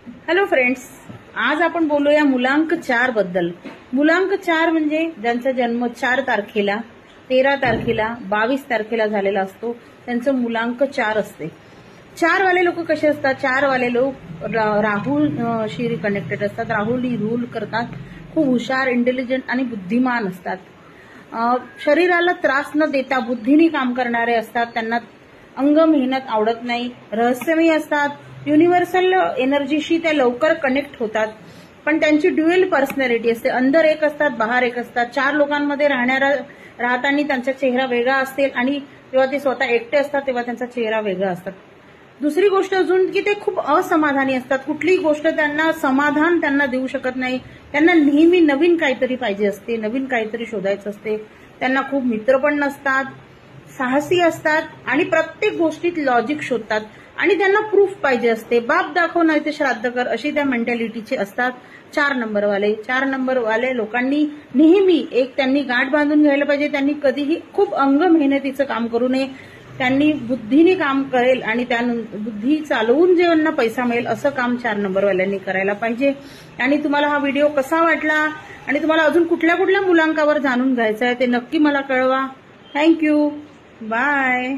Hello friends, आज आपण बोलूया मुलांक 4 बद्दल। मुलांक 4 म्हणजे ज्यांचा जन्म 4 तारखेला, 13 तारखेला, 22 तारखेला झालेला असतो त्यांचं मुलांक 4 असते। 4 वाले लोक कसे असतात? 4 वाले लोक राहुलशी कनेक्टेड असतात, राहुलनी रूल करतात, खूप हुशार, इंटेलिजंट आणि बुद्धिमान असतात। शरीराला त्रास न देता बुद्धीने काम करणारे असतात। त्यांना अंग मेहनत आवडत नाही, रहस्यमयी असतात, युनिव्हर्सल एनर्जीशी ते लवकर कनेक्ट होतात। पण त्यांची ड्युअल पर्सनॅलिटी असते, अंदर एक असतात, बाहेर एक असतात। 4 लोकांमध्ये राहताना त्यांचा चेहरा वेगळा असते आणि जेव्हा ते स्वतः एकटे असतात तेव्हा त्यांचा चेहरा वेगळा असतात। दुसरी गोष्ट अजून की ते खूप असमाधानी असतात, कुठलीही गोष्ट त्यांना समाधान त्यांना देऊ शकत नाही। त्यांना नेहमी नवीन काहीतरी पाहिजे असते, नवीन काहीतरी शोधायचं असते। त्यांना खूप मित्र पण नसतात, साहसी असतात आणि प्रत्येक गोष्टीत लॉजिक शोधतात आणि त्यांना प्रूफ पाहिजे असते। बाप दाखव नाही ते श्राद्ध कर, अशी त्या मेंटॅलिटीचे असतात 4 नंबरवाले। 4 नंबरवाले लोकांनी नेहमी एक त्यांनी गाठ बांधून घ्यायला पाहिजे। त्यांनी कधीही खूप अंग मेहनतीचं काम करू नये, त्यांनी बुद्धीने काम करेल आणि त्या बुद्धी चालवून जेव्हा पैसा मिळेल असं काम 4 नंबरवाल्यांनी करायला पाहिजे। आणि तुम्हाला हा व्हिडिओ कसा वाटला आणि तुम्हाला अजून कुठल्या कुठल्या मुलांकावर जाणून घ्यायचं आहे ते नक्की मला कळवा। Thank you, bye.